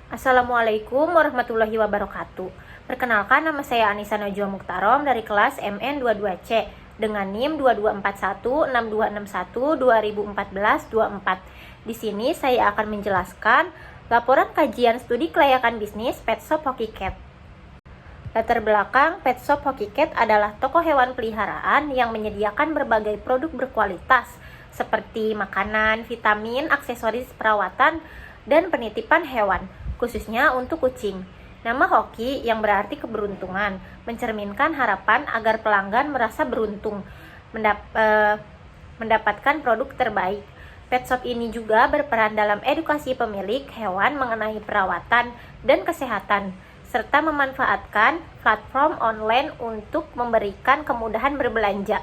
Assalamualaikum warahmatullahi wabarakatuh. Perkenalkan, nama saya Anissa Najwa Mukhtarom dari kelas MN22C dengan NIM 22416261 2014-24. Di sini saya akan menjelaskan laporan kajian studi kelayakan bisnis Pet Shop Hoki Cat. Latar belakang Pet Shop Hoki Cat adalah toko hewan peliharaan yang menyediakan berbagai produk berkualitas seperti makanan, vitamin, aksesoris perawatan, dan penitipan hewan, khususnya untuk kucing. Nama Hoki yang berarti keberuntungan mencerminkan harapan agar pelanggan merasa beruntung mendapatkan produk terbaik. Pet shop ini juga berperan dalam edukasi pemilik hewan mengenai perawatan dan kesehatan, serta memanfaatkan platform online untuk memberikan kemudahan berbelanja.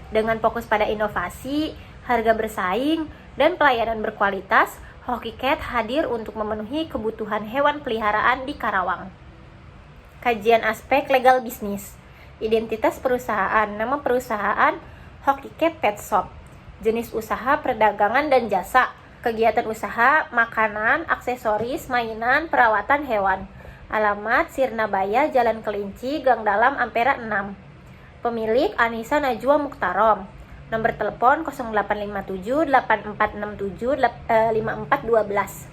Dengan fokus pada inovasi, harga bersaing, dan pelayanan berkualitas, Hoki Cat hadir untuk memenuhi kebutuhan hewan peliharaan di Karawang. Kajian aspek legal bisnis. Identitas perusahaan. Nama perusahaan Hoki Cat Pet Shop. Jenis usaha perdagangan dan jasa. Kegiatan usaha makanan, aksesoris, mainan, perawatan hewan. Alamat Sirnabaya, Jalan Kelinci, Gang Dalam, Ampera 6. Pemilik Anissa Najwa Mukhtarom. Nomor telepon 0857 8467 5412.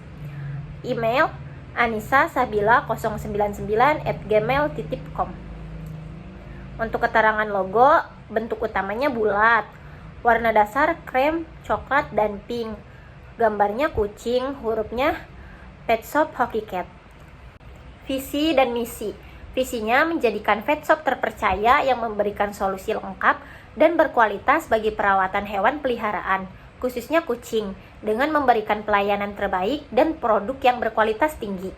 Email anissasabila099@gmail.com. Untuk keterangan logo, bentuk utamanya bulat, warna dasar krem, coklat, dan pink. Gambarnya kucing, hurufnya Pet Shop Hoki Cat. Visi dan misi. Visinya menjadikan pet shop terpercaya yang memberikan solusi lengkap dan berkualitas bagi perawatan hewan peliharaan, khususnya kucing, dengan memberikan pelayanan terbaik dan produk yang berkualitas tinggi.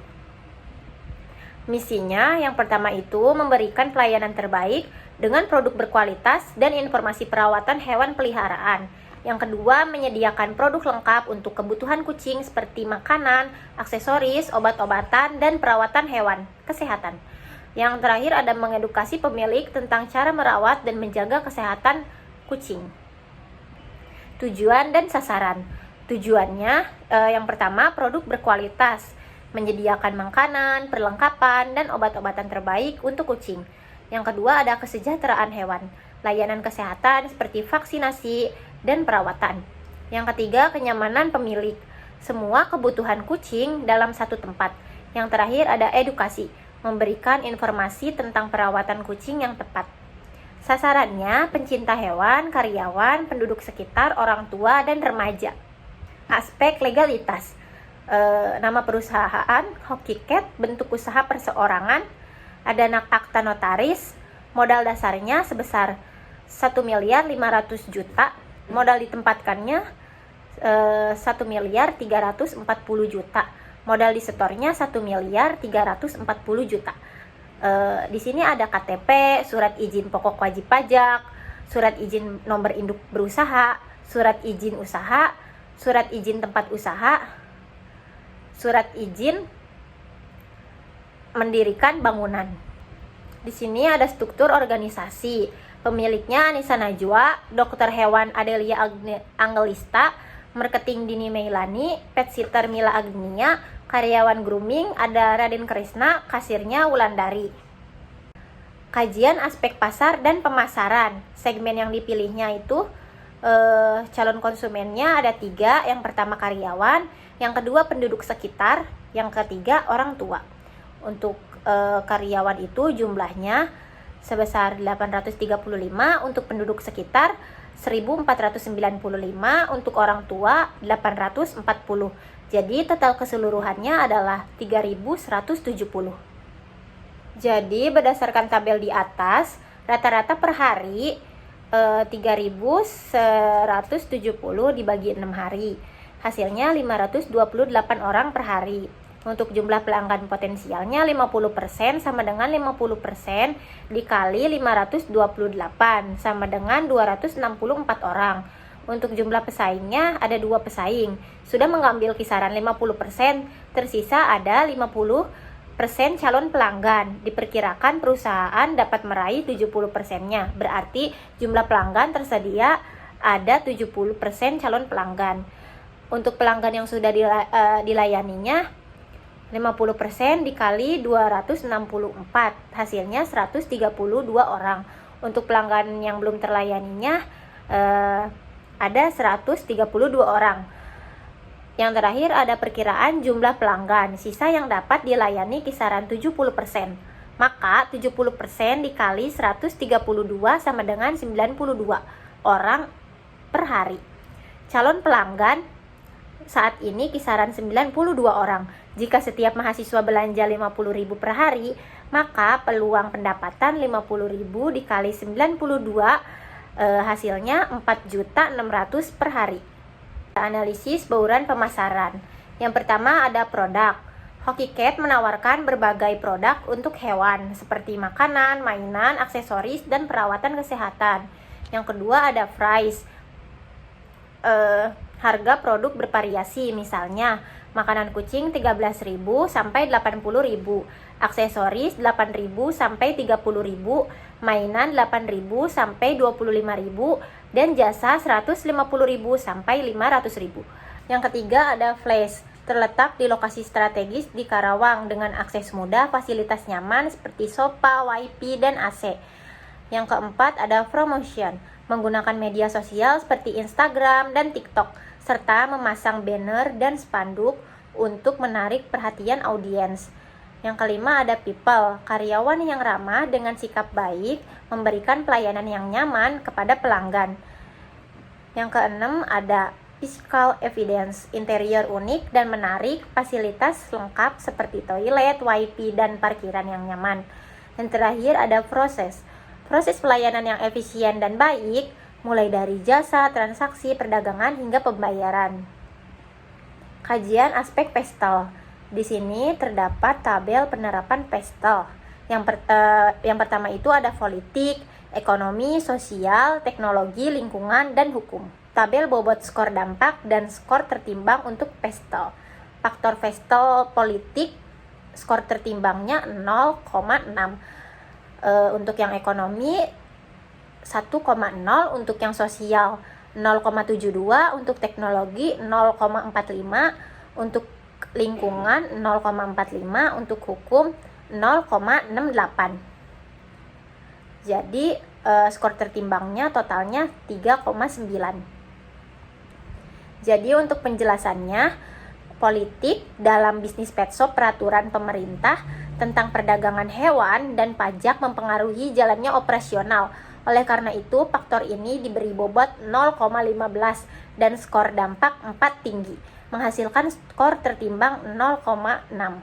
Misinya yang pertama itu memberikan pelayanan terbaik dengan produk berkualitas dan informasi perawatan hewan peliharaan. Yang kedua, menyediakan produk lengkap untuk kebutuhan kucing seperti makanan, aksesoris, obat-obatan, dan perawatan hewan kesehatan. Yang terakhir ada mengedukasi pemilik tentang cara merawat dan menjaga kesehatan kucing. Tujuan dan sasaran. Tujuannya yang pertama, produk berkualitas, menyediakan makanan, perlengkapan, dan obat-obatan terbaik untuk kucing. Yang kedua ada kesejahteraan hewan, layanan kesehatan seperti vaksinasi dan perawatan. Yang ketiga, kenyamanan pemilik, semua kebutuhan kucing dalam satu tempat. Yang terakhir ada edukasi, memberikan informasi tentang perawatan kucing yang tepat. Sasarannya pencinta hewan, karyawan, penduduk sekitar, orang tua, dan remaja. Aspek legalitas. Nama perusahaan Hoki Cat, bentuk usaha perseorangan, ada akta notaris, modal dasarnya sebesar 1.500.000.000, modal ditempatkannya 1.340.000.000. Modal di setornya 1.340.000.000. Di sini ada KTP, surat izin pokok wajib pajak, surat izin nomor induk berusaha, surat izin usaha, surat izin tempat usaha, surat izin mendirikan bangunan. Di sini ada struktur organisasi. Pemiliknya Anissa Najwa, dokter hewan Adelia Angelista, marketing Dini Meilani, pet sitter Mila Agnia, karyawan grooming ada Raden Krisna, kasirnya Wulandari. Kajian aspek pasar dan pemasaran. Segmen yang dipilihnya itu calon konsumennya ada 3. Yang pertama karyawan, yang kedua penduduk sekitar, yang ketiga orang tua. Untuk karyawan itu jumlahnya sebesar 835, untuk penduduk sekitar 1.495, untuk orang tua 840. Jadi total keseluruhannya adalah 3.170. Jadi berdasarkan tabel di atas, rata-rata per hari 3.170 dibagi 6 hari. Hasilnya 528 orang per hari. Untuk jumlah pelanggan potensialnya 50% sama dengan 50% dikali 528 sama dengan 264 orang. Untuk jumlah pesaingnya ada 2 pesaing. Sudah mengambil kisaran 50%, tersisa ada 50% calon pelanggan. Diperkirakan perusahaan dapat meraih 70%-nya. Berarti jumlah pelanggan tersedia ada 70% calon pelanggan. Untuk pelanggan yang sudah dilayaninya 50% dikali 264, hasilnya 132 orang. Untuk pelanggan yang belum terlayaninya ada 132 orang. Yang terakhir ada perkiraan jumlah pelanggan. Sisa yang dapat dilayani kisaran 70%. Maka 70% dikali 132 sama dengan 92 orang per hari. Calon pelanggan saat ini kisaran 92 orang. Jika setiap mahasiswa belanja 50.000 per hari, maka peluang pendapatan 50.000 dikali 92 hasilnya 4.600.000 per hari. Analisis bauran pemasaran. Yang pertama ada produk. Hoki Cat menawarkan berbagai produk untuk hewan seperti makanan, mainan, aksesoris, dan perawatan kesehatan. Yang kedua ada price. Harga produk bervariasi, misalnya makanan kucing 13.000 sampai 80.000, aksesoris 8.000 sampai 30.000, mainan 8.000 sampai 25.000, dan jasa 150.000 sampai 500.000. Yang ketiga ada flash. Terletak di lokasi strategis di Karawang dengan akses mudah, fasilitas nyaman seperti sofa, wifi, dan AC. Yang keempat ada promotion. Menggunakan media sosial seperti Instagram dan TikTok, serta memasang banner dan spanduk untuk menarik perhatian audiens. Yang kelima ada people, karyawan yang ramah dengan sikap baik, memberikan pelayanan yang nyaman kepada pelanggan. Yang keenam ada physical evidence, interior unik dan menarik, fasilitas lengkap seperti toilet, wifi, dan parkiran yang nyaman. Yang terakhir ada proses pelayanan yang efisien dan baik, mulai dari jasa, transaksi, perdagangan, hingga pembayaran. Kajian aspek PESTEL. Di sini terdapat tabel penerapan PESTEL. Yang pertama itu ada politik, ekonomi, sosial, teknologi, lingkungan, dan hukum. Tabel bobot skor dampak dan skor tertimbang untuk PESTEL. Faktor PESTEL politik, skor tertimbangnya 0,6. Untuk yang ekonomi 1,0, untuk yang sosial 0,72, untuk teknologi 0,45, untuk lingkungan 0,45, untuk hukum 0,68. Jadi skor tertimbangnya totalnya 3,9. Jadi untuk penjelasannya, politik dalam bisnis pet shop, peraturan pemerintah tentang perdagangan hewan dan pajak mempengaruhi jalannya operasional. Oleh karena itu, faktor ini diberi bobot 0,15 dan skor dampak 4 tinggi, menghasilkan skor tertimbang 0,6.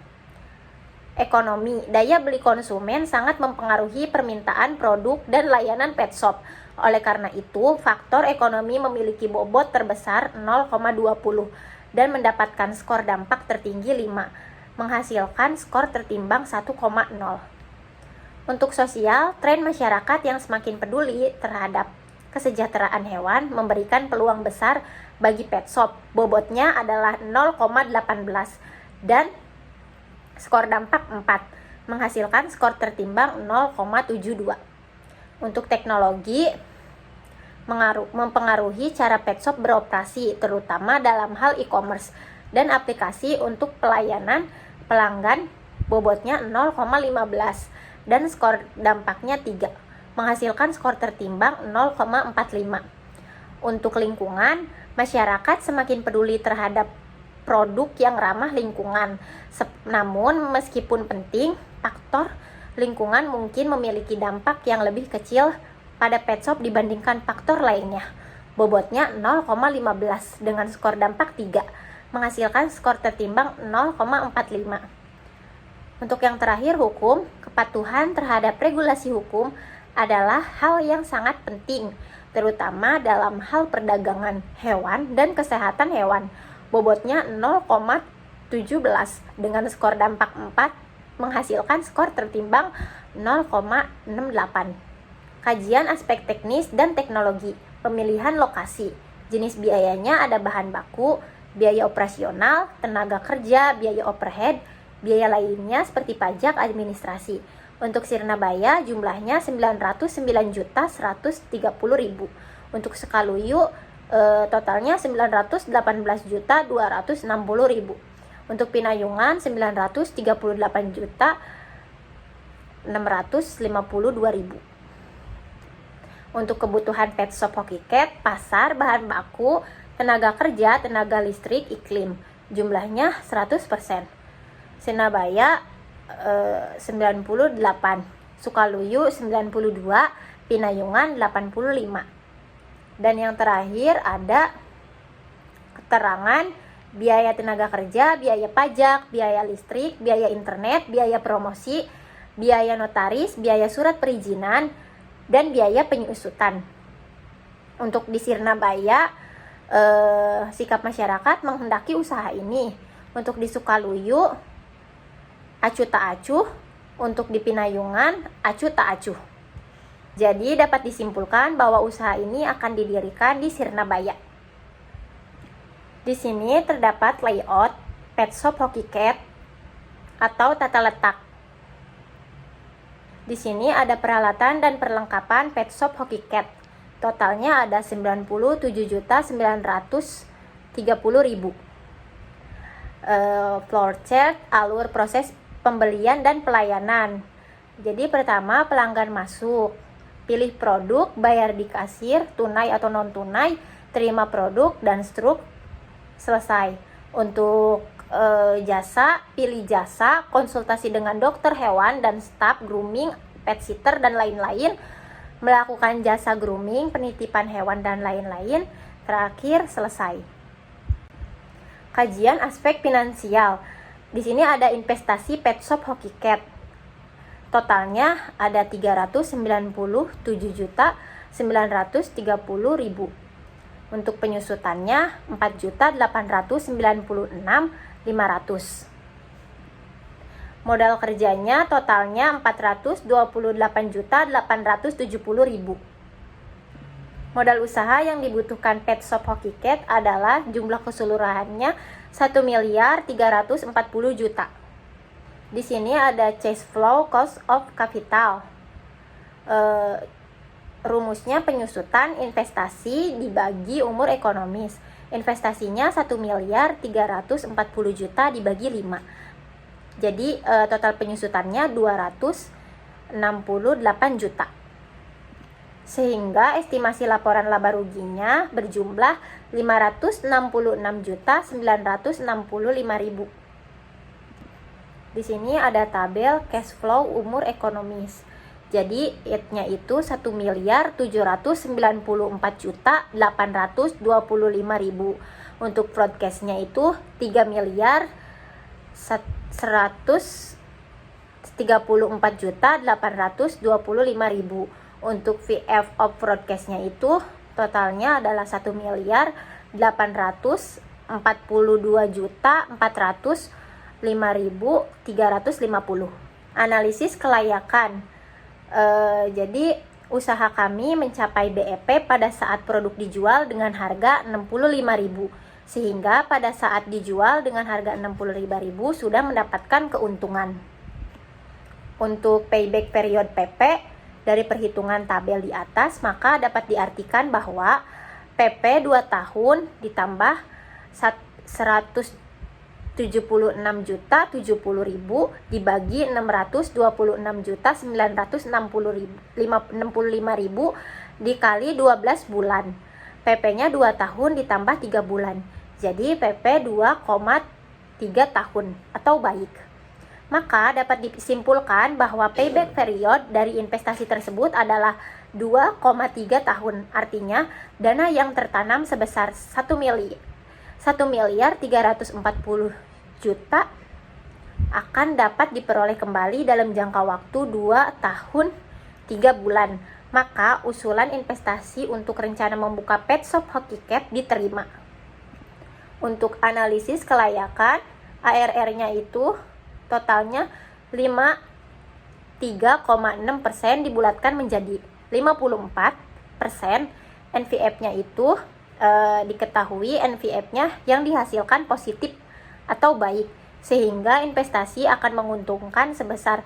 Ekonomi, daya beli konsumen sangat mempengaruhi permintaan produk dan layanan pet shop. Oleh karena itu, faktor ekonomi memiliki bobot terbesar 0,20 dan mendapatkan skor dampak tertinggi 5, menghasilkan skor tertimbang 1,0. Untuk sosial, tren masyarakat yang semakin peduli terhadap kesejahteraan hewan memberikan peluang besar bagi pet shop. Bobotnya adalah 0,18 dan skor dampak 4, menghasilkan skor tertimbang 0,72. Untuk teknologi, mempengaruhi cara pet shop beroperasi, terutama dalam hal e-commerce dan aplikasi untuk pelayanan pelanggan. Bobotnya 0,15 dan skor dampaknya 3, menghasilkan skor tertimbang 0,45. Untuk lingkungan, masyarakat semakin peduli terhadap produk yang ramah lingkungan. Namun meskipun penting, faktor lingkungan mungkin memiliki dampak yang lebih kecil pada pet shop dibandingkan faktor lainnya. Bobotnya 0,15 dengan skor dampak 3, menghasilkan skor tertimbang 0,45. Untuk yang terakhir, hukum, kepatuhan terhadap regulasi hukum adalah hal yang sangat penting, terutama dalam hal perdagangan hewan dan kesehatan hewan. Bobotnya 0,17 dengan skor dampak 4, menghasilkan skor tertimbang 0,68. Kajian aspek teknis dan teknologi, pemilihan lokasi, jenis biayanya ada bahan baku, biaya operasional, tenaga kerja, biaya overhead, biaya lainnya seperti pajak, administrasi. Untuk Sirnabaya jumlahnya 909.130.000. Untuk Sekaluyu totalnya 918.260.000. Untuk Pinayungan 938.652.000. Untuk kebutuhan pet shop Hoki Cat, pasar, bahan baku, tenaga kerja, tenaga listrik, iklim, jumlahnya 100%. Sinabaya 98, Sukaluyu 92, Pinayungan 85. Dan yang terakhir ada keterangan biaya tenaga kerja, biaya pajak, biaya listrik, biaya internet, biaya promosi, biaya notaris, biaya surat perizinan, dan biaya penyusutan. Untuk di Sirnabaya, sikap masyarakat menghendaki usaha ini. Untuk di Sukaluyu, acuh tak acuh. Untuk di Pinayungan, acuh tak acuh. Jadi dapat disimpulkan bahwa usaha ini akan didirikan di Sirnabaya. Di sini terdapat layout pet shop Hoki Cat atau tata letak. Di sini ada peralatan dan perlengkapan pet shop Hoki Cat. Totalnya ada 97.930.000. Floor chart, alur proses pembelian dan pelayanan. Jadi pertama, pelanggan masuk, pilih produk, bayar di kasir, tunai atau non tunai, terima produk, dan struk, selesai. Untuk jasa, pilih jasa, konsultasi dengan dokter hewan dan staf grooming, pet sitter, dan lain-lain, melakukan jasa grooming, penitipan hewan, dan lain-lain. Terakhir, selesai. Kajian aspek finansial. Di sini ada investasi pet shop Hoki Cat. Totalnya ada 397.930.000. Untuk penyusutannya 4.896.500. Modal kerjanya totalnya 428.870.000. Modal usaha yang dibutuhkan pet shop Hoki Cat adalah jumlah keseluruhannya 1.340.000.000. Di sini ada cash flow cost of capital. Rumusnya penyusutan investasi dibagi umur ekonomis. Investasinya 1.340.000.000 dibagi 5. Jadi total penyusutannya 268 juta. Sehingga estimasi laporan laba ruginya berjumlah 566.965.000. Di sini ada tabel cash flow umur ekonomis. Jadi IT-nya itu 1.794.825.000. Untuk broadcast-nya itu 3.134.825.000. Untuk VF of broadcast-nya itu totalnya adalah 1.042.405.350. Analisis kelayakan. Jadi usaha kami mencapai BEP pada saat produk dijual dengan harga 65.000, sehingga pada saat dijual dengan harga 65.000 sudah mendapatkan keuntungan. Untuk payback period PP dari perhitungan tabel di atas, maka dapat diartikan bahwa PP 2 tahun ditambah 176.070.000 dibagi 626.965.000 dikali 12 bulan. PP-nya 2 tahun ditambah 3 bulan. Jadi PP 2,3 tahun atau baik. Maka dapat disimpulkan bahwa payback period dari investasi tersebut adalah 2,3 tahun. Artinya dana yang tertanam sebesar 1.340.000.000 akan dapat diperoleh kembali dalam jangka waktu 2 tahun 3 bulan. Maka usulan investasi untuk rencana membuka pet shop Hoki Cat diterima. Untuk analisis kelayakan, ARR-nya itu totalnya 3,6% dibulatkan menjadi 54%. NVF-nya itu diketahui NVF-nya yang dihasilkan positif atau baik, sehingga investasi akan menguntungkan sebesar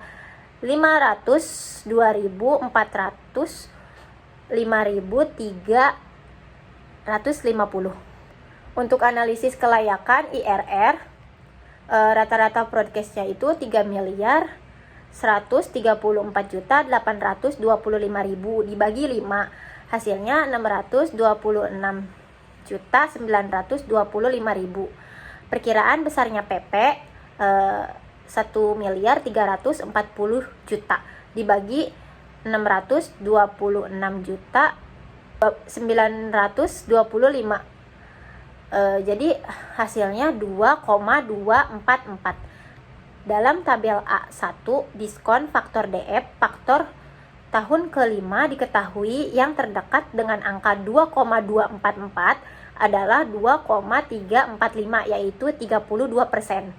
502.400 5.350. Untuk analisis kelayakan IRR, Rata-rata broadcastnya itu 3.134.825.000 dibagi 5, hasilnya 626.925.000. Perkiraan besarnya PP 1.340.000.000 dibagi 626.925. Jadi hasilnya 2,244. Dalam tabel A1, diskon faktor DF faktor tahun kelima diketahui yang terdekat dengan angka 2,244 adalah 2,345, yaitu 32%.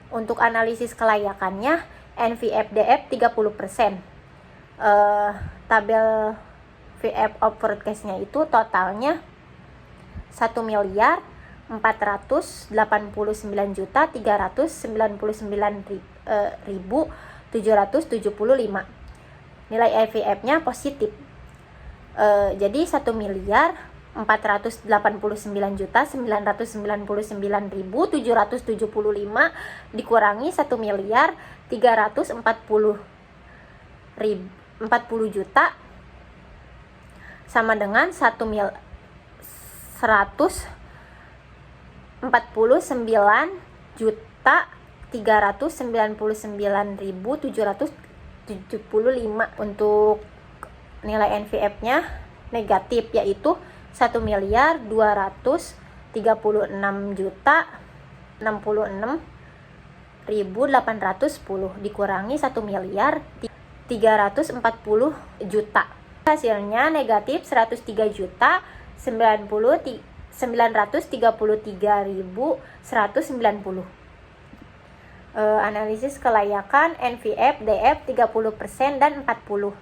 Untuk analisis kelayakannya, NVF-DF 30%. Tabel VF of broadcast-nya itu totalnya 1.489.399.775. Nilai EVF-nya positif. Jadi 1.489.999.775 dikurangi 1.340.000.000 sama dengan 1.499.399.775. Untuk nilai NVF-nya negatif, yaitu 1.236.066.810 dikurangi 1.340.000.000. Hasilnya negatif 103.933.190. Analisis kelayakan NVF, DF 30% dan 40.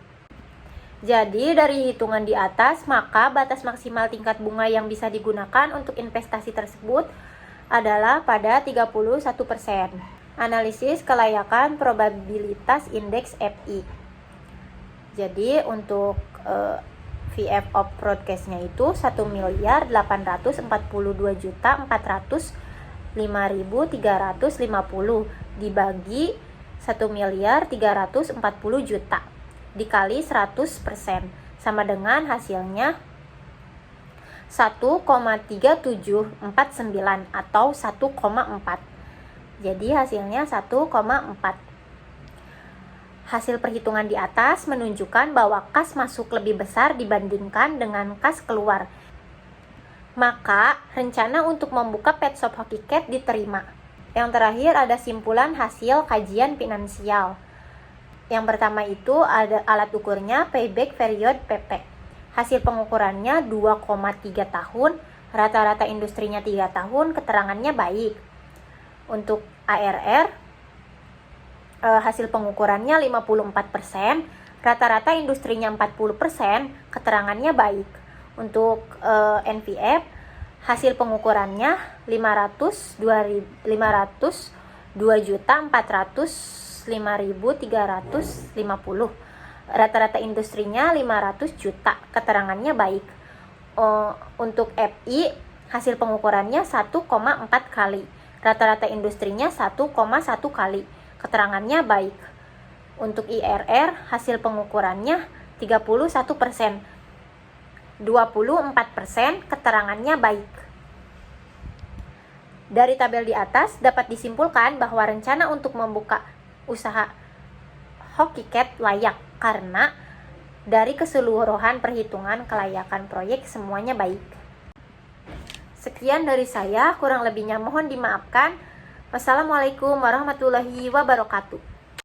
Jadi dari hitungan di atas, maka batas maksimal tingkat bunga yang bisa digunakan untuk investasi tersebut adalah pada 31%. Analisis kelayakan probabilitas indeks FI. Jadi untuk VF of broadcast-nya itu 1.842.405.350 dibagi 1.340.000.000 dikali 100% sama dengan hasilnya 1,3749 atau 1,4. Jadi hasilnya 1,4. Hasil perhitungan di atas menunjukkan bahwa kas masuk lebih besar dibandingkan dengan kas keluar. Maka rencana untuk membuka pet shop Hoki Cat diterima. Yang terakhir ada simpulan hasil kajian finansial. Yang pertama itu ada alat ukurnya payback period PP. Hasil pengukurannya 2,3 tahun, rata-rata industrinya 3 tahun, keterangannya baik. Untuk ARR, hasil pengukurannya 54%, rata-rata industrinya 40%, keterangannya baik. Untuk NVF, hasil pengukurannya 502.405.350, rata-rata industrinya 500 juta, keterangannya baik. Untuk FI, hasil pengukurannya 1,4 kali, rata-rata industrinya 1,1 kali, keterangannya baik. Untuk IRR, hasil pengukurannya 31%, 24%, keterangannya baik. Dari tabel di atas dapat disimpulkan bahwa rencana untuk membuka usaha Hoki Cat layak karena dari keseluruhan perhitungan kelayakan proyek semuanya baik. Sekian dari saya, kurang lebihnya mohon dimaafkan. Wassalamualaikum warahmatullahi wabarakatuh.